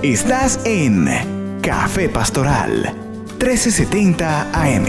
Estás en Café Pastoral 1370 AM.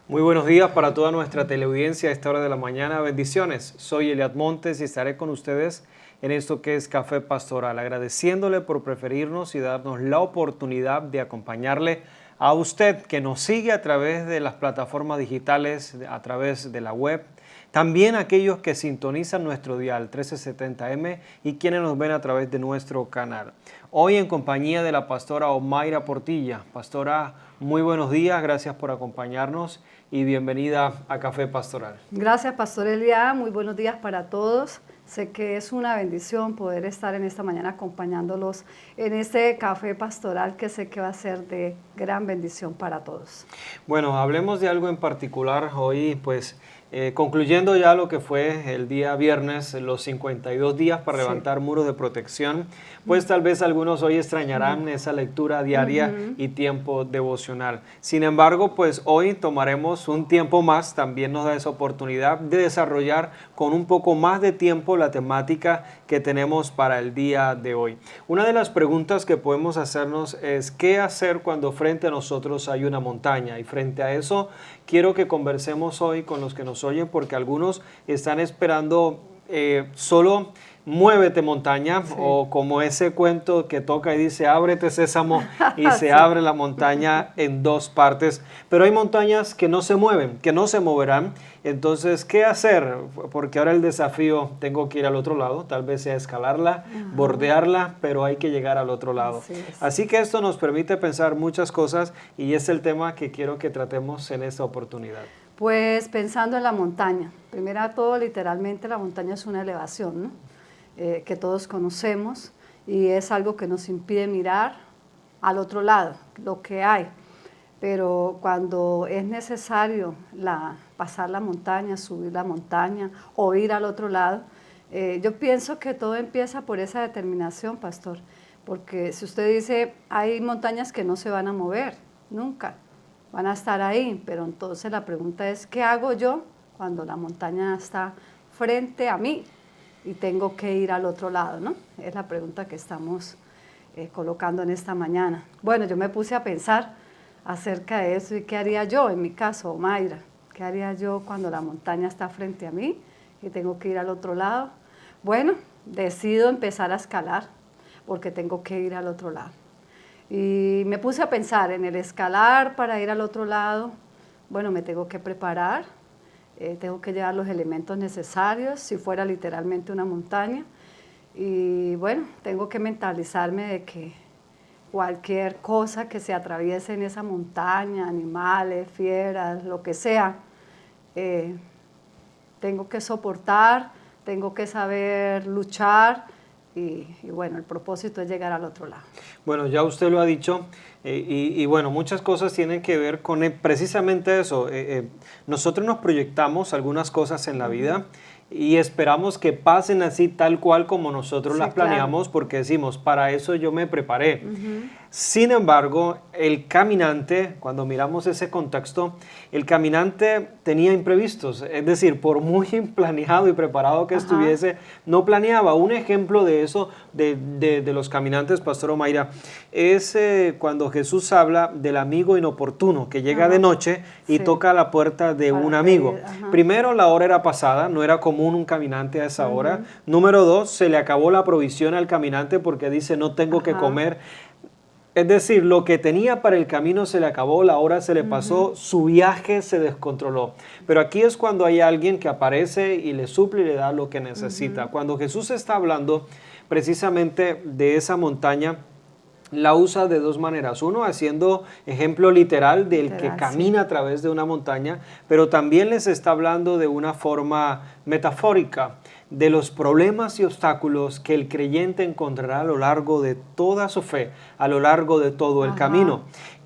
Muy buenos días para toda nuestra teleaudiencia a esta hora de la mañana. Bendiciones. Soy Eliad Montes y estaré con ustedes en esto que es Café Pastoral, agradeciéndole por preferirnos y darnos la oportunidad de acompañarle a usted que nos sigue a través de las plataformas digitales, a través de la web, también aquellos que sintonizan nuestro dial 1370M y quienes nos ven a través de nuestro canal. Hoy en compañía de la pastora Omaira Portilla. Pastora, muy buenos días, gracias por acompañarnos y bienvenida a Café Pastoral. Gracias, Pastor Eliad, muy buenos días para todos. Sé que es una bendición poder estar en esta mañana acompañándolos en este Café Pastoral que sé que va a ser de gran bendición para todos. Bueno, hablemos de algo en particular hoy, pues concluyendo ya lo que fue el día viernes, los 52 días para levantar muros de protección, pues tal vez algunos hoy extrañarán esa lectura diaria y tiempo devocional. Sin embargo, pues hoy tomaremos un tiempo más, también nos da esa oportunidad de desarrollar con un poco más de tiempo la temática que tenemos para el día de hoy. Una de las preguntas que podemos hacernos es ¿qué hacer cuando frente a nosotros hay una montaña? Y frente a eso quiero que conversemos hoy con los que nos oyen, porque algunos están esperando solo muévete montaña, sí, o como ese cuento que toca y dice ábrete sésamo y se sí, abre la montaña en dos partes, pero hay montañas que no se mueven, que no se moverán. Entonces, ¿qué hacer? Porque ahora el desafío, tengo que ir al otro lado, tal vez sea escalarla, bordearla, pero hay que llegar al otro lado. Así que esto nos permite pensar muchas cosas y es el tema que quiero que tratemos en esta oportunidad. Pues pensando en la montaña, primero de todo, literalmente la montaña es una elevación, ¿no? Que todos conocemos y es algo que nos impide mirar al otro lado, lo que hay. Pero cuando es necesario pasar la montaña, subir la montaña o ir al otro lado, yo pienso que todo empieza por esa determinación, pastor, porque si usted dice, hay montañas que no se van a mover, nunca, van a estar ahí, pero entonces la pregunta es, ¿qué hago yo cuando la montaña está frente a mí y tengo que ir al otro lado, ¿no? Es la pregunta que estamos colocando en esta mañana. Bueno, yo me puse a pensar acerca de eso y qué haría yo, en mi caso, Omaira, qué haría yo cuando la montaña está frente a mí y tengo que ir al otro lado. Bueno, decido empezar a escalar porque tengo que ir al otro lado. Y me puse a pensar en el escalar para ir al otro lado. Bueno, me tengo que preparar, tengo que llevar los elementos necesarios, si fuera literalmente una montaña. Y bueno, tengo que mentalizarme de que cualquier cosa que se atraviese en esa montaña, animales, fieras, lo que sea, tengo que soportar, tengo que saber luchar y bueno, el propósito es llegar al otro lado. Bueno, ya usted lo ha dicho y bueno, muchas cosas tienen que ver con precisamente eso. Nosotros nos proyectamos algunas cosas en la vida y esperamos que pasen así tal cual como nosotros las planeamos, claro, porque decimos, para eso yo me preparé. Sin embargo, el caminante, cuando miramos ese contexto, el caminante tenía imprevistos, es decir, por muy planeado y preparado que estuviese, no planeaba. Un ejemplo de eso, de los caminantes, Pastor Omaira, es cuando Jesús habla del amigo inoportuno que llega de noche y toca la puerta de un amigo. Primero, la hora era pasada, no era común un caminante a esa hora. Número dos, se le acabó la provisión al caminante porque dice, no tengo que comer. Es decir, lo que tenía para el camino se le acabó, la hora se le pasó, su viaje se descontroló. Pero aquí es cuando hay alguien que aparece y le suple y le da lo que necesita. Cuando Jesús está hablando precisamente de esa montaña, la usa de dos maneras. Uno, haciendo ejemplo literal del que camina a través de una montaña, pero también les está hablando de una forma metafórica, de los problemas y obstáculos que el creyente encontrará a lo largo de toda su fe, a lo largo de todo el camino.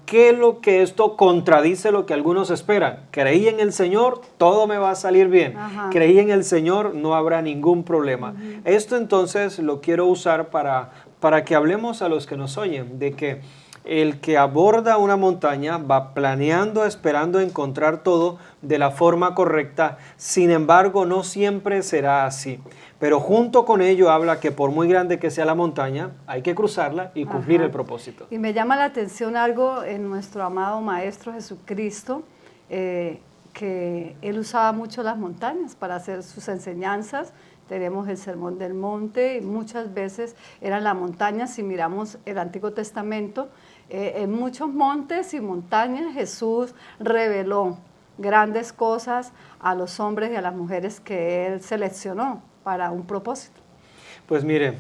¿Qué es lo que esto contradice lo que algunos esperan? Creí en el Señor, todo me va a salir bien. Creí en el Señor, no habrá ningún problema. Esto entonces lo quiero usar para que hablemos a los que nos oyen, de que el que aborda una montaña va planeando, esperando encontrar todo de la forma correcta. Sin embargo, no siempre será así. Pero junto con ello habla que por muy grande que sea la montaña, hay que cruzarla y cumplir el propósito. Y me llama la atención algo en nuestro amado Maestro Jesucristo, que Él usaba mucho las montañas para hacer sus enseñanzas. Tenemos el Sermón del Monte y muchas veces eran las montañas. Si miramos el Antiguo Testamento, en muchos montes y montañas Jesús reveló grandes cosas a los hombres y a las mujeres que Él seleccionó para un propósito. Pues mire,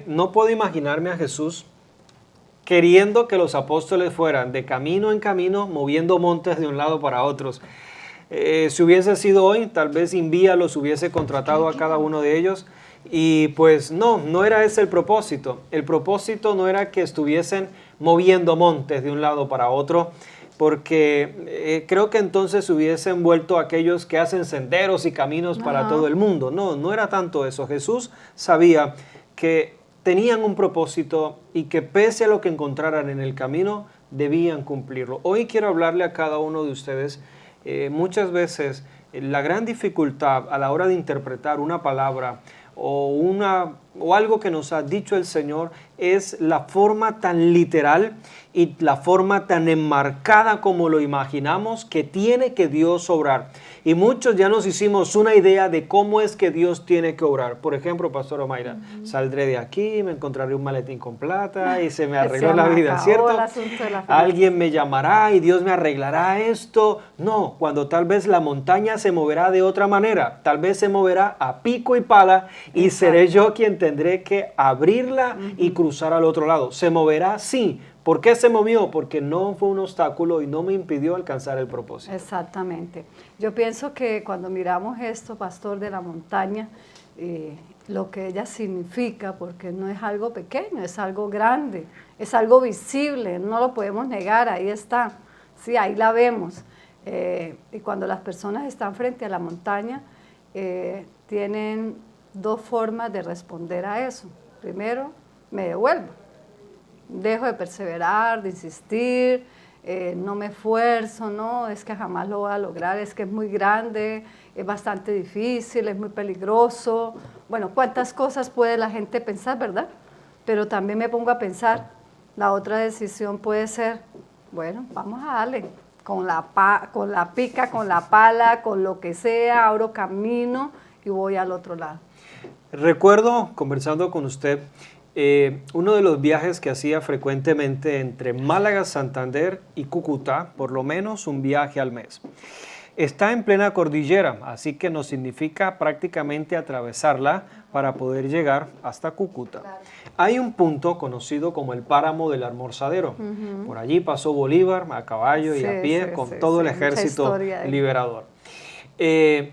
no puedo imaginarme a Jesús queriendo que los apóstoles fueran de camino en camino, moviendo montes de un lado para otros. Si hubiese sido hoy, tal vez Invía los hubiese contratado a cada uno de ellos. Y pues no era ese el propósito. El propósito no era que estuviesen moviendo montes de un lado para otro, porque creo que entonces hubiesen vuelto aquellos que hacen senderos y caminos para todo el mundo. No era tanto eso. Jesús sabía que tenían un propósito y que pese a lo que encontraran en el camino, debían cumplirlo. Hoy quiero hablarle a cada uno de ustedes. Muchas veces la gran dificultad a la hora de interpretar una palabra o algo que nos ha dicho el Señor es la forma tan literal y la forma tan enmarcada como lo imaginamos que tiene que Dios obrar. Y muchos ya nos hicimos una idea de cómo es que Dios tiene que obrar. Por ejemplo, Pastora Mayra, saldré de aquí, me encontraré un maletín con plata y se me arregló la vida, ¿cierto? Alguien me llamará y Dios me arreglará esto. No, cuando tal vez la montaña se moverá de otra manera, tal vez se moverá a pico y pala y seré yo quien tendré que abrirla y cruzar al otro lado. ¿Se moverá? Sí. ¿Por qué se movió? Porque no fue un obstáculo y no me impidió alcanzar el propósito. Exactamente. Yo pienso que cuando miramos esto, pastor, de la montaña, lo que ella significa, porque no es algo pequeño, es algo grande, es algo visible, no lo podemos negar, ahí está, sí, ahí la vemos. Y cuando las personas están frente a la montaña, tienen dos formas de responder a eso. Primero, me devuelvo. Dejo de perseverar, de insistir, no me esfuerzo, no, es que jamás lo voy a lograr, es que es muy grande, es bastante difícil, es muy peligroso. Bueno, cuántas cosas puede la gente pensar, ¿verdad? Pero también me pongo a pensar, la otra decisión puede ser, bueno, vamos a darle, con la pica, con la pala, con lo que sea, abro camino y voy al otro lado. Recuerdo, conversando con usted, uno de los viajes que hacía frecuentemente entre Málaga, Santander y Cúcuta, por lo menos un viaje al mes. Está en plena cordillera, así que nos significa prácticamente atravesarla para poder llegar hasta Cúcuta. Claro. Hay un punto conocido como el páramo del Almorzadero. Por allí pasó Bolívar a caballo y a pie con todo el ejército liberador. En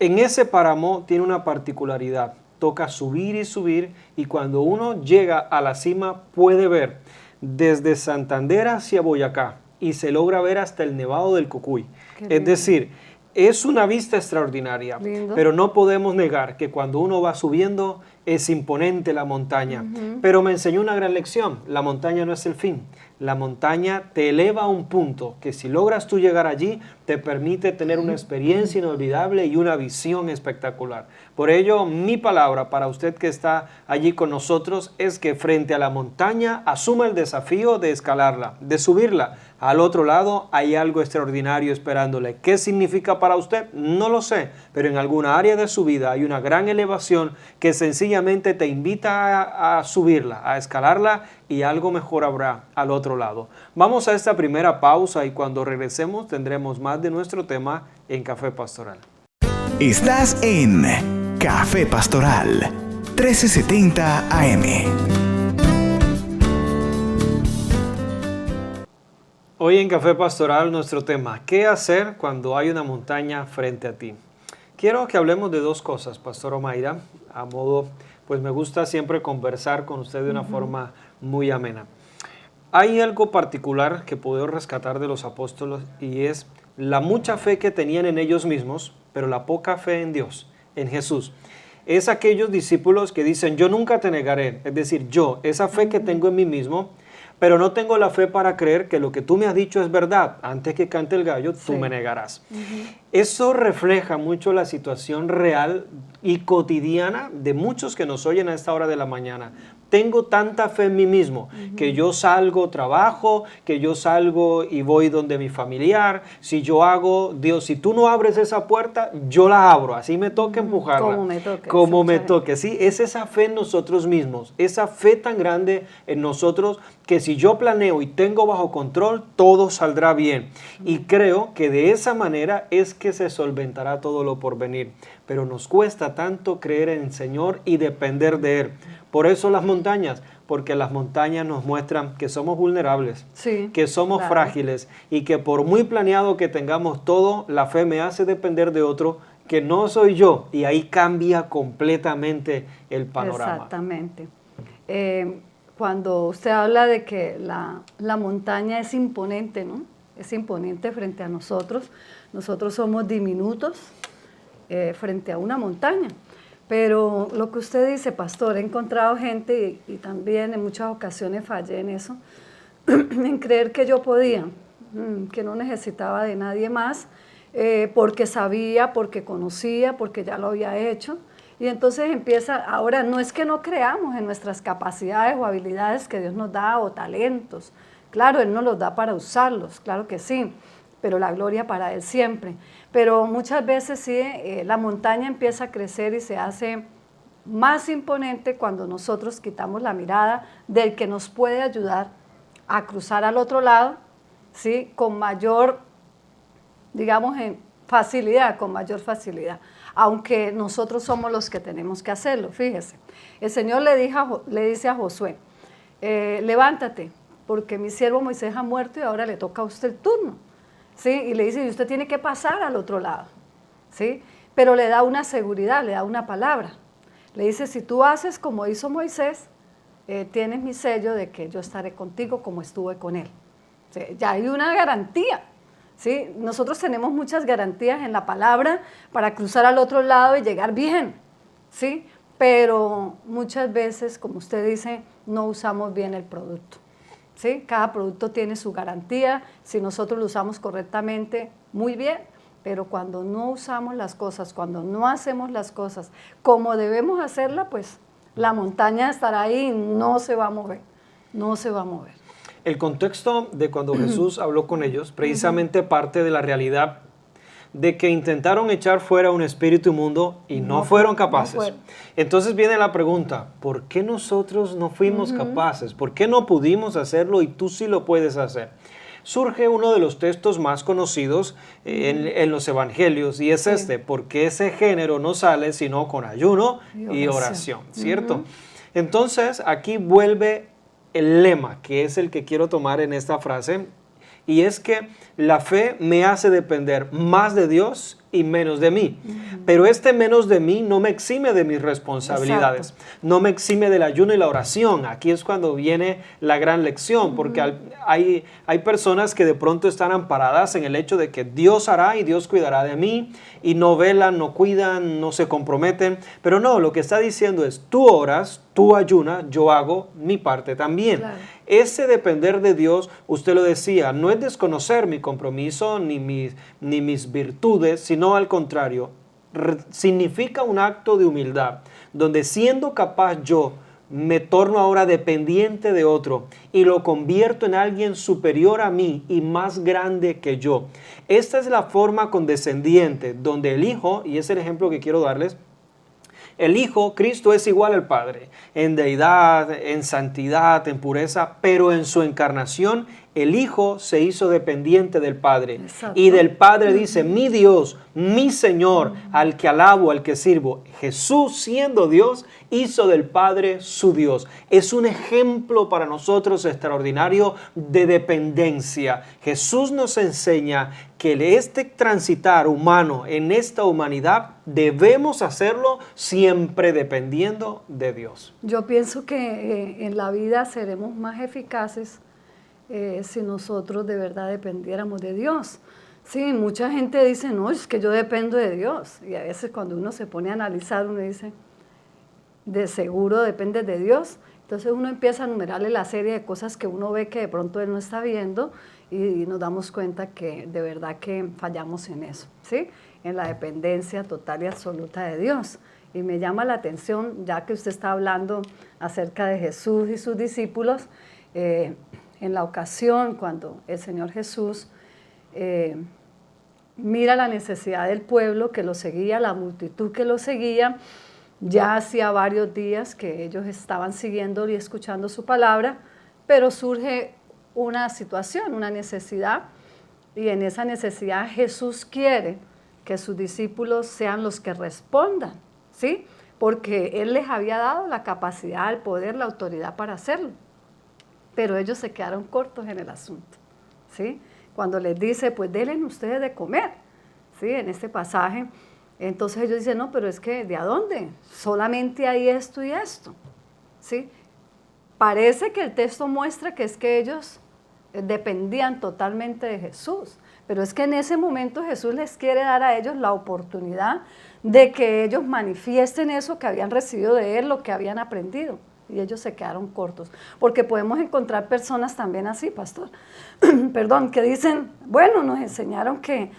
ese páramo tiene una particularidad. Toca subir y subir, y cuando uno llega a la cima puede ver desde Santander hacia Boyacá y se logra ver hasta el Nevado del Cocuy. Es decir, es una vista extraordinaria, pero no podemos negar que cuando uno va subiendo es imponente la montaña. Pero me enseñó una gran lección: la montaña no es el fin. La montaña te eleva a un punto que, si logras tú llegar allí, te permite tener una experiencia inolvidable y una visión espectacular. Por ello, mi palabra para usted que está allí con nosotros es que frente a la montaña asuma el desafío de escalarla, de subirla. Al otro lado hay algo extraordinario esperándole. ¿Qué significa para usted? No lo sé, pero en alguna área de su vida hay una gran elevación que sencillamente te invita a subirla, a escalarla, y algo mejor habrá al otro lado. Vamos a esta primera pausa y cuando regresemos tendremos más de nuestro tema en Café Pastoral. Estás en Café Pastoral 1370 AM. Hoy en Café Pastoral nuestro tema: ¿qué hacer cuando hay una montaña frente a ti? Quiero que hablemos de dos cosas, Pastora Mayra, a modo, pues me gusta siempre conversar con usted de una forma muy amena. Hay algo particular que puedo rescatar de los apóstoles, y es la mucha fe que tenían en ellos mismos, pero la poca fe en Dios, en Jesús. Es aquellos discípulos que dicen: yo nunca te negaré, es decir, esa fe que tengo en mí mismo, pero no tengo la fe para creer que lo que tú me has dicho es verdad. Antes que cante el gallo, tú me negarás. Eso refleja mucho la situación real y cotidiana de muchos que nos oyen a esta hora de la mañana. Tengo tanta fe en mí mismo que yo salgo, trabajo, que yo salgo y voy donde mi familiar. Si yo hago, Dios, si tú no abres esa puerta, yo la abro. Así me toca empujarla. Como me toque. Como me toque. Sí, es esa fe en nosotros mismos. Esa fe tan grande en nosotros que si yo planeo y tengo bajo control, todo saldrá bien. Y creo que de esa manera es que se solventará todo lo por venir. Pero nos cuesta tanto creer en el Señor y depender de Él. Por eso las montañas, porque las montañas nos muestran que somos vulnerables, que somos frágiles y que por muy planeado que tengamos todo, la fe me hace depender de otro que no soy yo, y ahí cambia completamente el panorama. Exactamente. Cuando usted habla de que la montaña es imponente, ¿no? Es imponente frente a nosotros. Nosotros somos diminutos frente a una montaña. Pero lo que usted dice, pastor, he encontrado gente y también en muchas ocasiones fallé en eso, en creer que yo podía, que no necesitaba de nadie más, porque sabía, porque conocía, porque ya lo había hecho. Y entonces empieza, ahora no es que no creamos en nuestras capacidades o habilidades que Dios nos da o talentos. Claro, Él nos los da para usarlos, claro que sí, pero la gloria para Él siempre. Pero muchas veces sí, la montaña empieza a crecer y se hace más imponente cuando nosotros quitamos la mirada del que nos puede ayudar a cruzar al otro lado, ¿sí? Con mayor, digamos, facilidad, con mayor facilidad. Aunque nosotros somos los que tenemos que hacerlo, fíjese. El Señor le dice a Josué, levántate, porque mi siervo Moisés ha muerto y ahora le toca a usted el turno. ¿Sí? Y le dice, y usted tiene que pasar al otro lado, ¿sí? Pero le da una seguridad, le da una palabra. Le dice, si tú haces como hizo Moisés, tienes mi sello de que yo estaré contigo como estuve con él. ¿Sí? Ya hay una garantía, ¿sí? Nosotros tenemos muchas garantías en la palabra para cruzar al otro lado y llegar bien, ¿sí? Pero muchas veces, como usted dice, no usamos bien el producto. ¿Sí? Cada producto tiene su garantía, si nosotros lo usamos correctamente, muy bien, pero cuando no usamos las cosas, cuando no hacemos las cosas como debemos hacerla, pues la montaña estará ahí y no se va a mover, no se va a mover. El contexto de cuando Jesús habló con ellos precisamente parte de la realidad de que intentaron echar fuera un espíritu inmundo y no fueron capaces. No fueron. Entonces viene la pregunta, ¿por qué nosotros no fuimos capaces? ¿Por qué no pudimos hacerlo y tú sí lo puedes hacer? Surge uno de los textos más conocidos en los evangelios y es este, porque ese género no sale sino con ayuno y oración, ¿cierto? Entonces aquí vuelve el lema, que es el que quiero tomar en esta frase, y es que la fe me hace depender más de Dios y menos de mí. Pero este menos de mí no me exime de mis responsabilidades. Exacto. No me exime del ayuno y la oración. Aquí es cuando viene la gran lección, porque hay personas que de pronto están amparadas en el hecho de que Dios hará y Dios cuidará de mí, y no velan, no cuidan, no se comprometen. Pero no, lo que está diciendo es, tú oras, tú ayunas, yo hago mi parte también. Claro. Ese depender de Dios, usted lo decía, no es desconocer mi compromiso ni mis virtudes, sino al contrario, significa un acto de humildad, donde siendo capaz yo me torno ahora dependiente de otro y lo convierto en alguien superior a mí y más grande que yo. Esta es la forma condescendiente, donde el Hijo, y es el ejemplo que quiero darles, el Hijo, Cristo, es igual al Padre, en deidad, en santidad, en pureza, pero en su encarnación el Hijo se hizo dependiente del Padre. Exacto. Y del Padre dice, mi Dios, mi Señor, al que alabo, al que sirvo. Jesús, siendo Dios, hizo del Padre su Dios. Es un ejemplo para nosotros extraordinario de dependencia. Jesús nos enseña que este transitar humano en esta humanidad debemos hacerlo siempre dependiendo de Dios. Yo pienso que en la vida seremos más eficaces si nosotros de verdad dependiéramos de Dios. Sí, mucha gente dice, no, es que yo dependo de Dios. Y a veces cuando uno se pone a analizar, uno dice, de seguro depende de Dios. Entonces uno empieza a enumerarle la serie de cosas que uno ve que de pronto él no está viendo y nos damos cuenta que de verdad que fallamos en eso, ¿sí? En la dependencia total y absoluta de Dios. Y me llama la atención, ya que usted está hablando acerca de Jesús y sus discípulos, en la ocasión cuando el Señor Jesús mira la necesidad del pueblo que lo seguía, la multitud que lo seguía, ya hacía varios días que ellos estaban siguiendo y escuchando su palabra, pero surge una situación, una necesidad, y en esa necesidad Jesús quiere que sus discípulos sean los que respondan, ¿sí? Porque Él les había dado la capacidad, el poder, la autoridad para hacerlo, pero ellos se quedaron cortos en el asunto, ¿sí? Cuando les dice, pues denle ustedes de comer, ¿sí? En este pasaje, entonces ellos dicen, no, pero es que, ¿de a dónde? Solamente hay esto y esto, ¿sí? Parece que el texto muestra que es que ellos dependían totalmente de Jesús, pero es que en ese momento Jesús les quiere dar a ellos la oportunidad de que ellos manifiesten eso que habían recibido de Él, lo que habían aprendido, y ellos se quedaron cortos, porque podemos encontrar personas también así, pastor, perdón, que dicen, bueno, nos enseñaron que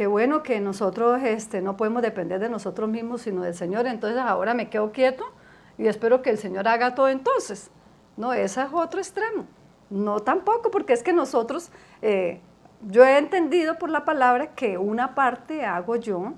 bueno, que nosotros no podemos depender de nosotros mismos, sino del Señor, entonces ahora me quedo quieto y espero que el Señor haga todo entonces. No, ese es otro extremo. No tampoco, porque es que nosotros, yo he entendido por la palabra que una parte hago yo,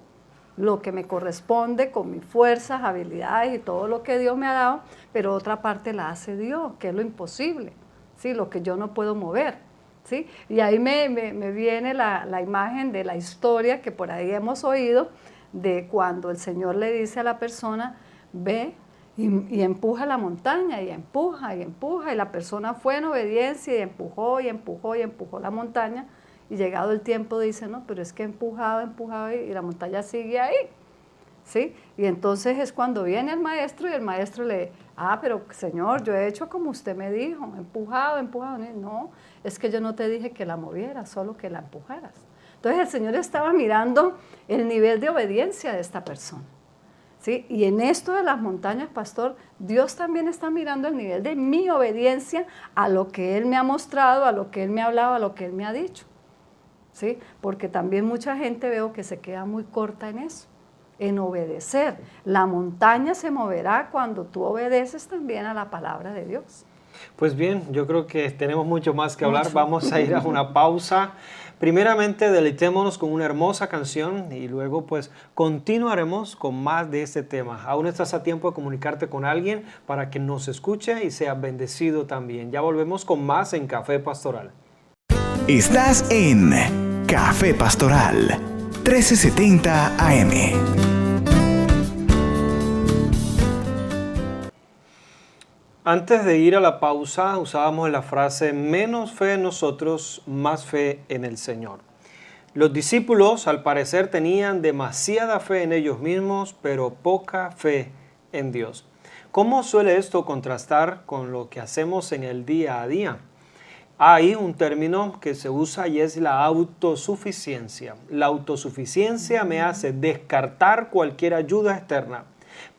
lo que me corresponde con mis fuerzas, habilidades y todo lo que Dios me ha dado, pero otra parte la hace Dios, que es lo imposible, ¿sí? Lo que yo no puedo mover. ¿Sí? Y ahí me viene la imagen de la historia que por ahí hemos oído, de cuando el Señor le dice a la persona, ve y empuja la montaña, y empuja, y la persona fue en obediencia y empujó, y empujó, y empujó la montaña, y llegado el tiempo dice, no, pero es que he empujado, y la montaña sigue ahí, ¿sí? Y entonces es cuando viene el maestro, y el maestro le, pero Señor, yo he hecho como usted me dijo, empujado, no, es que yo no te dije que la movieras, solo que la empujaras. Entonces el Señor estaba mirando el nivel de obediencia de esta persona, ¿sí? Y en esto de las montañas, pastor, Dios también está mirando el nivel de mi obediencia a lo que Él me ha mostrado, a lo que Él me ha hablado, a lo que Él me ha dicho, ¿sí? Porque también mucha gente veo que se queda muy corta en eso, en obedecer. La montaña se moverá cuando tú obedeces también a la palabra de Dios. Pues bien, yo creo que tenemos mucho más que hablar. Vamos a ir a una pausa. Primeramente, deleitémonos con una hermosa canción y luego pues continuaremos con más de este tema. Aún estás a tiempo de comunicarte con alguien para que nos escuche y sea bendecido también. Ya volvemos con más en Café Pastoral. Estás en Café Pastoral 1370 AM. Antes de ir a la pausa, usábamos la frase, menos fe en nosotros, más fe en el Señor. Los discípulos, al parecer, tenían demasiada fe en ellos mismos, pero poca fe en Dios. ¿Cómo suele esto contrastar con lo que hacemos en el día a día? Hay un término que se usa y es la autosuficiencia. La autosuficiencia me hace descartar cualquier ayuda externa,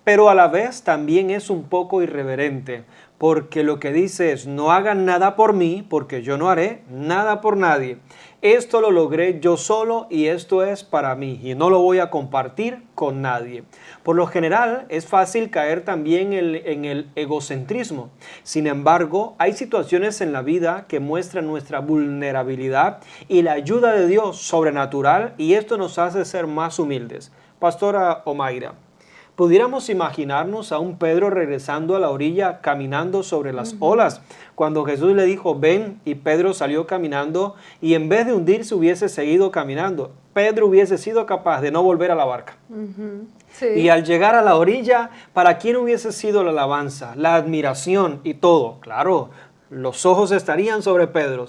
pero a la vez también es un poco irreverente, porque lo que dice es, no hagan nada por mí, porque yo no haré nada por nadie. Esto lo logré yo solo y esto es para mí y no lo voy a compartir con nadie. Por lo general es fácil caer también en el egocentrismo. Sin embargo, hay situaciones en la vida que muestran nuestra vulnerabilidad y la ayuda de Dios sobrenatural, y esto nos hace ser más humildes. Pastora Omaira, pudiéramos imaginarnos a un Pedro regresando a la orilla caminando sobre las olas, cuando Jesús le dijo, ven, y Pedro salió caminando, y en vez de hundirse hubiese seguido caminando. Pedro hubiese sido capaz de no volver a la barca. Sí. Y al llegar a la orilla, ¿para quién hubiese sido la alabanza, la admiración y todo? Claro, los ojos estarían sobre Pedro.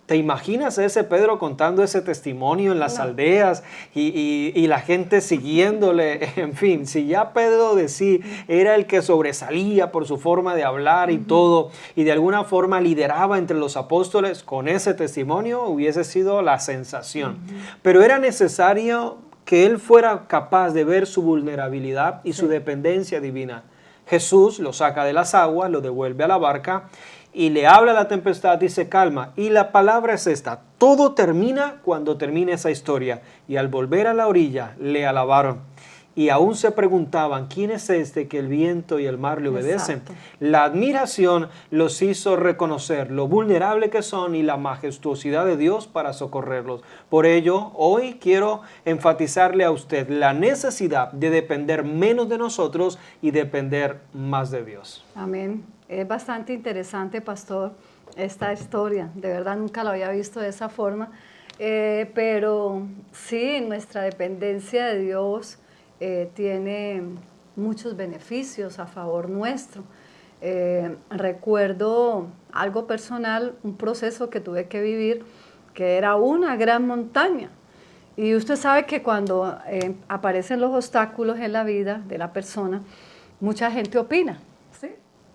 ¿Te imaginas a ese Pedro contando ese testimonio en las aldeas y la gente siguiéndole? En fin, si ya Pedro de sí era el que sobresalía por su forma de hablar y todo, y de alguna forma lideraba entre los apóstoles, con ese testimonio hubiese sido la sensación. Pero era necesario que él fuera capaz de ver su vulnerabilidad y su dependencia divina. Jesús lo saca de las aguas, lo devuelve a la barca y le habla a la tempestad y se calma. Y la palabra es esta: todo termina cuando termina esa historia. Y al volver a la orilla le alabaron. Y aún se preguntaban, ¿quién es este que el viento y el mar le obedecen? Exacto. La admiración los hizo reconocer lo vulnerable que son y la majestuosidad de Dios para socorrerlos. Por ello, hoy quiero enfatizarle a usted la necesidad de depender menos de nosotros y depender más de Dios. Amén. Es bastante interesante, pastor, esta historia. De verdad nunca lo había visto de esa forma. Pero sí, nuestra dependencia de Dios tiene muchos beneficios a favor nuestro. Recuerdo algo personal, un proceso que tuve que vivir, que era una gran montaña. Y usted sabe que cuando aparecen los obstáculos en la vida de la persona, mucha gente opina, ¿sí?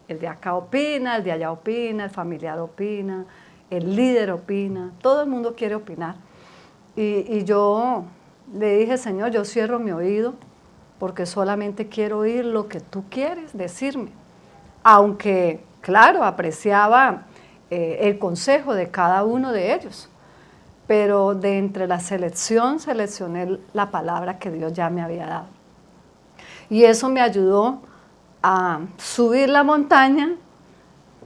El de acá opina, el de allá opina, el familiar opina, el líder opina, todo el mundo quiere opinar. Y yo le dije, Señor, yo cierro mi oído porque solamente quiero oír lo que tú quieres decirme. Aunque, claro, apreciaba el consejo de cada uno de ellos, pero de entre la selección, seleccioné la palabra que Dios ya me había dado. Y eso me ayudó a subir la montaña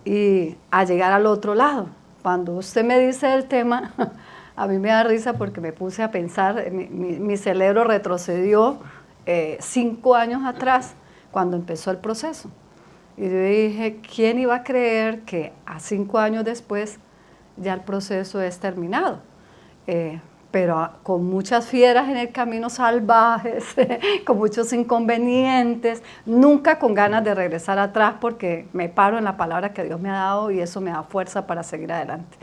y a llegar al otro lado. Cuando usted me dice el tema, a mí me da risa porque me puse a pensar, mi cerebro retrocedió 5 años atrás, cuando empezó el proceso. Y yo dije, ¿quién iba a creer que a 5 años después ya el proceso es terminado? Pero con muchas fieras en el camino, salvajes, con muchos inconvenientes, nunca con ganas de regresar atrás porque me paro en la palabra que Dios me ha dado y eso me da fuerza para seguir adelante.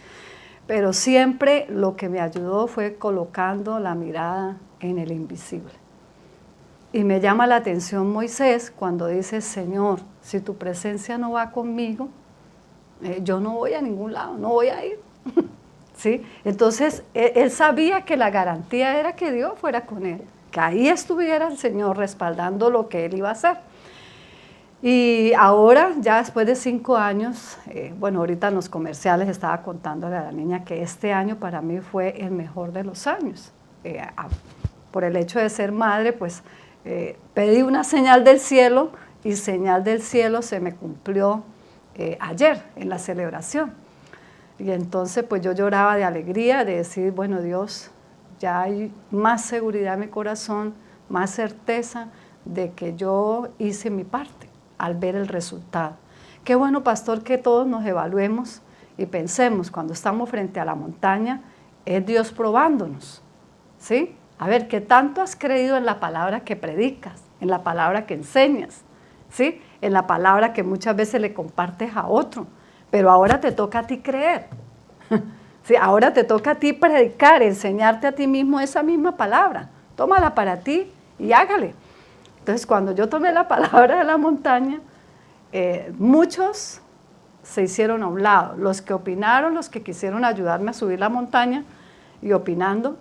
Pero siempre lo que me ayudó fue colocando la mirada en el invisible. Y me llama la atención Moisés cuando dice, Señor, si tu presencia no va conmigo, yo no voy a ningún lado, no voy a ir. ¿Sí? Entonces, él sabía que la garantía era que Dios fuera con él, que ahí estuviera el Señor respaldando lo que él iba a hacer. Y ahora, ya después de 5 años, bueno, ahorita en los comerciales estaba contándole a la niña que este año para mí fue el mejor de los años. Por el hecho de ser madre, pues pedí una señal del cielo y señal del cielo se me cumplió ayer en la celebración. Y entonces pues yo lloraba de alegría, de decir, bueno Dios, ya hay más seguridad en mi corazón, más certeza de que yo hice mi parte al ver el resultado. Qué bueno, pastor, que todos nos evaluemos y pensemos cuando estamos frente a la montaña, es Dios probándonos, ¿sí? A ver, ¿qué tanto has creído en la palabra que predicas, en la palabra que enseñas, ¿sí? En la palabra que muchas veces le compartes a otro? Pero ahora te toca a ti creer. Sí, ahora te toca a ti predicar, enseñarte a ti mismo esa misma palabra. Tómala para ti y hágale. Entonces, cuando yo tomé la palabra de la montaña, muchos se hicieron a un lado. Los que opinaron, los que quisieron ayudarme a subir la montaña y opinando,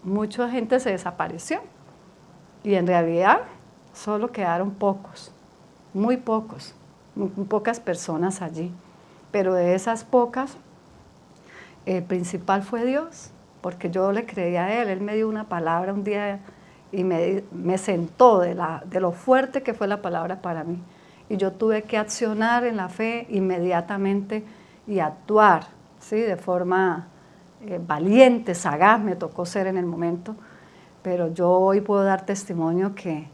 mucha gente se desapareció. Y en realidad solo quedaron pocos, muy pocos, pocas personas allí. Pero de esas pocas, el principal fue Dios, porque yo le creía a Él. Él me dio una palabra un día y me sentó de lo fuerte que fue la palabra para mí. Y yo tuve que accionar en la fe inmediatamente y actuar, ¿sí? De forma valiente, sagaz, me tocó ser en el momento. Pero yo hoy puedo dar testimonio que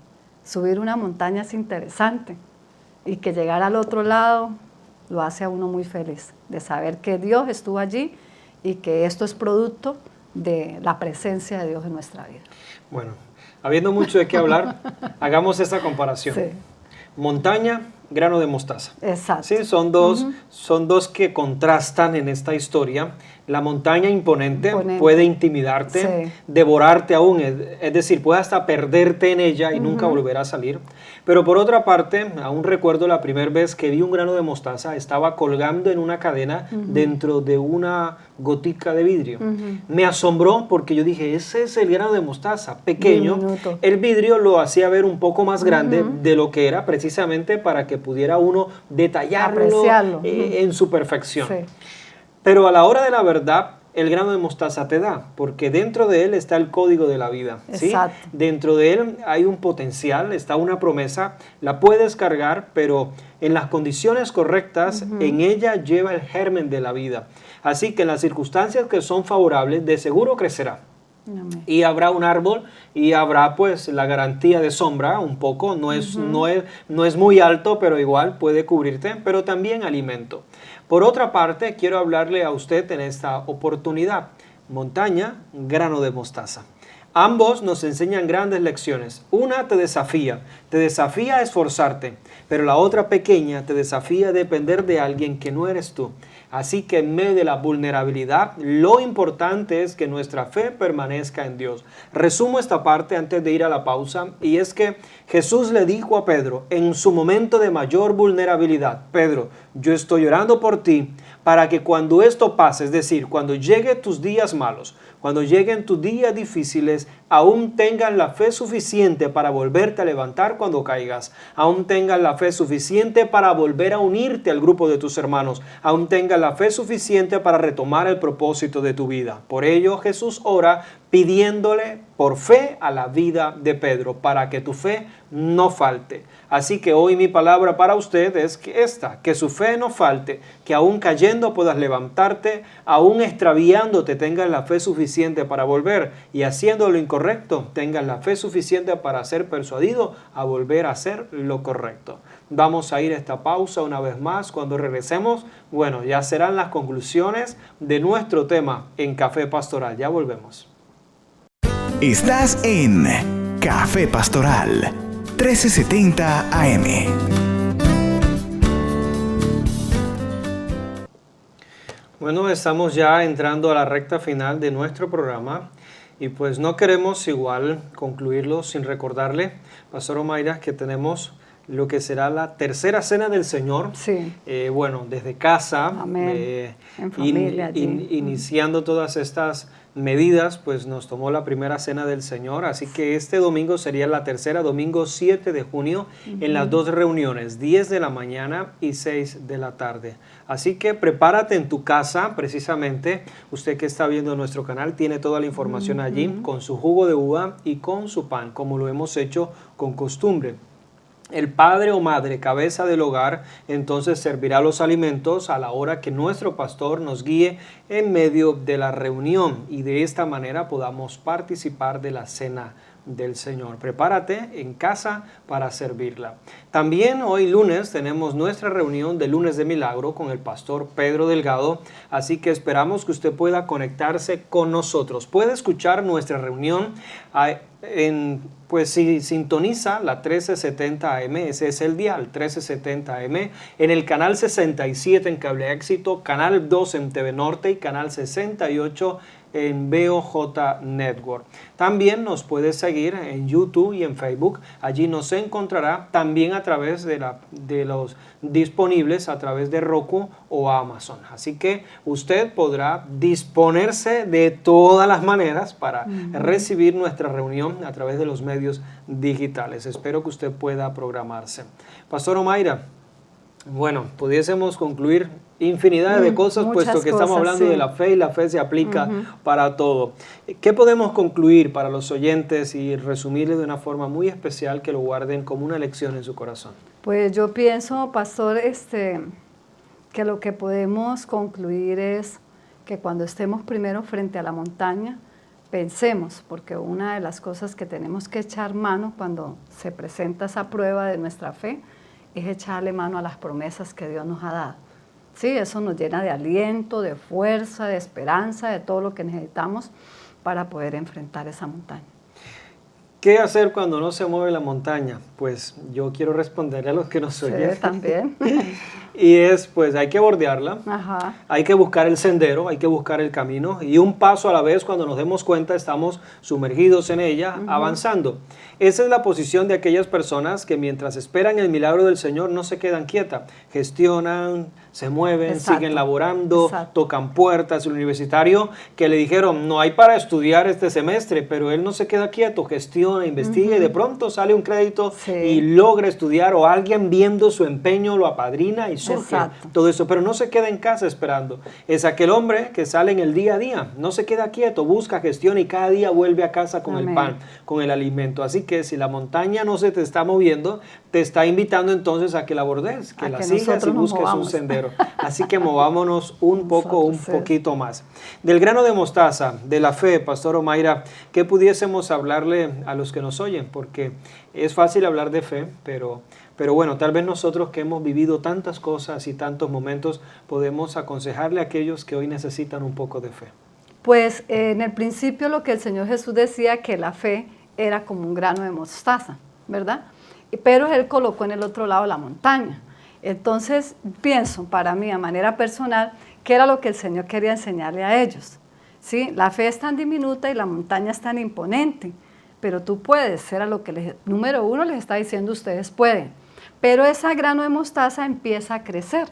subir una montaña es interesante y que llegar al otro lado lo hace a uno muy feliz, de saber que Dios estuvo allí y que esto es producto de la presencia de Dios en nuestra vida. Bueno, habiendo mucho de qué hablar, hagamos esta comparación. Sí. Montaña, grano de mostaza. Exacto. Sí, son dos que contrastan en esta historia. La montaña imponente puede intimidarte, sí, devorarte aún, es decir, puede hasta perderte en ella y nunca volver a salir. Pero por otra parte, aún recuerdo la primera vez que vi un grano de mostaza, estaba colgando en una cadena dentro de una gotica de vidrio. Me asombró porque yo dije, ese es el grano de mostaza, pequeño. Diminuto. El vidrio lo hacía ver un poco más grande de lo que era, precisamente para que pudiera uno detallarlo Apreciarlo. en su perfección. Sí. Pero a la hora de la verdad, el grano de mostaza te da, porque dentro de él está el código de la vida. ¿Sí? Exacto. Dentro de él hay un potencial, está una promesa, la puedes cargar, pero en las condiciones correctas, en ella lleva el germen de la vida. Así que en las circunstancias que son favorables, de seguro crecerá. Amén. Y habrá un árbol y habrá pues la garantía de sombra un poco, no es muy alto, pero igual puede cubrirte, pero también alimento. Por otra parte, quiero hablarle a usted en esta oportunidad, montaña, grano de mostaza. Ambos nos enseñan grandes lecciones. Una te desafía a esforzarte, pero la otra pequeña te desafía a depender de alguien que no eres tú. Así que en medio de la vulnerabilidad, lo importante es que nuestra fe permanezca en Dios. Resumo esta parte antes de ir a la pausa, y es que Jesús le dijo a Pedro en su momento de mayor vulnerabilidad: Pedro, yo estoy orando por ti para que cuando esto pase, es decir, cuando lleguen tus días malos, cuando lleguen tus días difíciles, aún tengas la fe suficiente para volverte a levantar cuando caigas, aún tengas la fe suficiente para volver a unirte al grupo de tus hermanos, aún tengas la fe suficiente para retomar el propósito de tu vida. Por ello Jesús ora pidiéndole por fe a la vida de Pedro, para que tu fe no falte. Así que hoy mi palabra para usted es que su fe no falte, que aún cayendo puedas levantarte, aún extraviándote tengas la fe suficiente para volver, y haciendo lo incorrecto tengas la fe suficiente para ser persuadido a volver a hacer lo correcto. Vamos a ir a esta pausa una vez más. Cuando regresemos, bueno, ya serán las conclusiones de nuestro tema en Café Pastoral. Ya volvemos. Estás en Café Pastoral 1370 AM. Bueno, estamos ya entrando a la recta final de nuestro programa y pues no queremos igual concluirlo sin recordarle, Pastor Omaira, que tenemos lo que será la tercera cena del Señor. Sí. Bueno, desde casa, Amén. En familia, iniciando todas estas medidas, pues nos tomó la primera cena del Señor, así que este domingo sería la tercera, domingo 7 de junio, en las dos reuniones, 10 de la mañana y 6 de la tarde. Así que prepárate en tu casa, precisamente, usted que está viendo nuestro canal tiene toda la información allí, con su jugo de uva y con su pan, como lo hemos hecho con costumbre. El padre o madre, cabeza del hogar, entonces servirá los alimentos a la hora que nuestro pastor nos guíe en medio de la reunión, y de esta manera podamos participar de la cena del Señor. Prepárate en casa para servirla. También hoy lunes tenemos nuestra reunión de Lunes de Milagro con el pastor Pedro Delgado, así que esperamos que usted pueda conectarse con nosotros. Puede escuchar nuestra reunión pues si sintoniza la 1370 AM, ese es el dial 1370 AM, en el canal 67 en Cable Éxito, canal 2 en TV Norte y canal 68 en BOJ Network. También nos puede seguir en YouTube y en Facebook. Allí nos encontrará también a través de los disponibles a través de Roku o Amazon. Así que usted podrá disponerse de todas las maneras para recibir nuestra reunión a través de los medios digitales. Espero que usted pueda programarse. Pastor Omaira, bueno, pudiésemos concluir infinidad de cosas, puesto que estamos hablando de la fe, y la fe se aplica para todo. ¿Qué podemos concluir para los oyentes y resumirle de una forma muy especial que lo guarden como una lección en su corazón? Pues yo pienso, pastor, que lo que podemos concluir es que cuando estemos primero frente a la montaña, pensemos, porque una de las cosas que tenemos que echar mano cuando se presenta esa prueba de nuestra fe es echarle mano a las promesas que Dios nos ha dado. Sí, eso nos llena de aliento, de fuerza, de esperanza, de todo lo que necesitamos para poder enfrentar esa montaña. ¿Qué hacer cuando no se mueve la montaña? Pues yo quiero responderle a los que nos oyen. Sí, también. Y pues hay que bordearla, Ajá. Hay que buscar el sendero, hay que buscar el camino, y un paso a la vez, cuando nos demos cuenta, estamos sumergidos en ella, avanzando. Esa es la posición de aquellas personas que mientras esperan el milagro del Señor no se quedan quietas, gestionan, se mueven, siguen laborando, tocan puertas. El universitario que le dijeron no hay para estudiar este semestre, pero él no se queda quieto, gestiona, cuestiona, investiga y de pronto sale un crédito Sí. y logra estudiar, o alguien viendo su empeño lo apadrina y surge Exacto. todo eso, pero no se queda en casa esperando. Es aquel hombre que sale en el día a día, no se queda quieto, busca, gestiona y cada día vuelve a casa con el Amén. pan, con el alimento. Así que si la montaña no se te está moviendo, te está invitando entonces a que la abordes, que A la que sigas y nosotros nos busques un movamos. sendero. Así que movámonos un Nosotros, poquito más. Del grano de mostaza, de la fe, Pastor Omaira, ¿qué pudiésemos hablarle a los que nos oyen? Porque es fácil hablar de fe, pero bueno, tal vez nosotros que hemos vivido tantas cosas y tantos momentos, podemos aconsejarle a aquellos que hoy necesitan un poco de fe. Pues en el principio lo que el Señor Jesús decía, que la fe era como un grano de mostaza, ¿verdad? Pero Él colocó en el otro lado la montaña. Entonces pienso para mí, a manera personal, qué era lo que el Señor quería enseñarle a ellos. ¿Sí? La fe es tan diminuta y la montaña es tan imponente, pero tú puedes, era lo que número uno les está diciendo, ustedes pueden. Pero ese grano de mostaza empieza a crecer,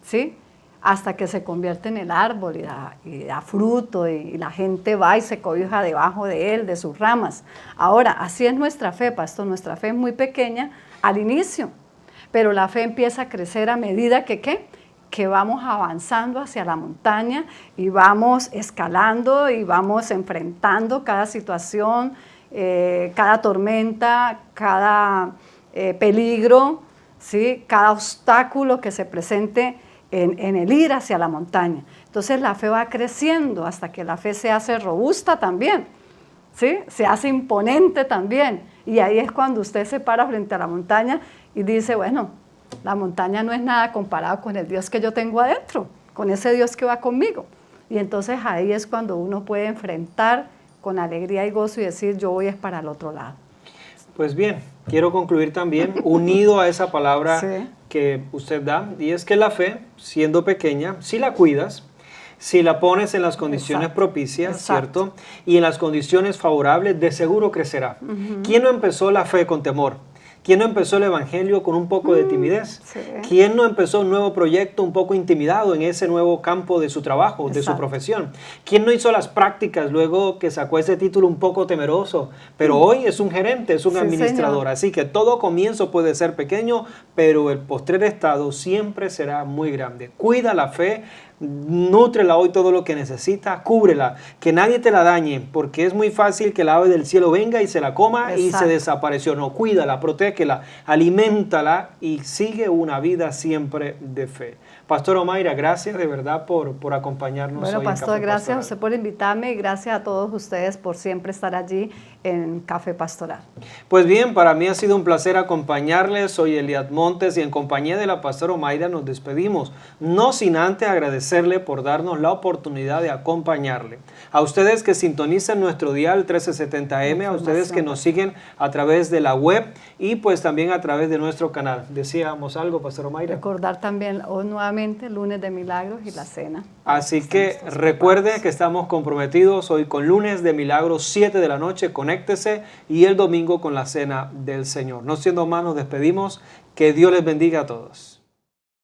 ¿sí? Hasta que se convierte en el árbol y da fruto y la gente va y se cobija debajo de él, de sus ramas. Ahora, así es nuestra fe, pastor, nuestra fe es muy pequeña al inicio, pero la fe empieza a crecer a medida que, ¿qué? Que vamos avanzando hacia la montaña y vamos escalando y vamos enfrentando cada situación, cada tormenta, cada peligro, ¿sí? Cada obstáculo que se presente en el ir hacia la montaña. Entonces la fe va creciendo hasta que la fe se hace robusta también, ¿sí? Se hace imponente también. Y ahí es cuando usted se para frente a la montaña y dice, bueno, la montaña no es nada comparado con el Dios que yo tengo adentro, con ese Dios que va conmigo. Y entonces ahí es cuando uno puede enfrentar con alegría y gozo y decir, yo voy es para el otro lado. Pues bien, quiero concluir también unido a esa palabra Sí. que usted da, y es que la fe, siendo pequeña, si la cuidas, si la pones en las condiciones Exacto. propicias, Exacto. ¿cierto? Y en las condiciones favorables, de seguro crecerá. ¿Quién no empezó la fe con temor? ¿Quién no empezó el evangelio con un poco de timidez? Sí. ¿Quién no empezó un nuevo proyecto un poco intimidado en ese nuevo campo de su trabajo, de su Exacto. profesión? ¿Quién no hizo las prácticas luego que sacó ese título un poco temeroso? Pero hoy es un gerente, es un Sí, administrador. señor. Así que todo comienzo puede ser pequeño, pero el postrer estado siempre será muy grande. Cuida la fe, nútrela hoy todo lo que necesita, cúbrela, que nadie te la dañe, porque es muy fácil que el ave del cielo venga y se la coma y se Exacto. desapareció. No, cuídala, protégela, aliméntala y sigue una vida siempre de fe. Pastor Omaira, gracias de verdad por acompañarnos Bueno, hoy en pastor, Café gracias a Pastoral. usted por invitarme y gracias a todos ustedes por siempre estar allí en Café Pastoral. Pues bien, para mí ha sido un placer acompañarles. Soy Eliad Montes y en compañía de la pastora Omaira nos despedimos, no sin antes agradecerle por darnos la oportunidad de acompañarle. A ustedes que sintonizan nuestro dial 1370M, a ustedes que nos siguen a través de la web y pues también a través de nuestro canal. ¿Decíamos algo, pastor Omaira? Recordar también hoy nuevamente el lunes de milagros y la cena. Así que recuerde que estamos comprometidos hoy con lunes de milagros 7 de la noche, conéctese, y el domingo con la cena del Señor. No siendo más, nos despedimos. Que Dios les bendiga a todos.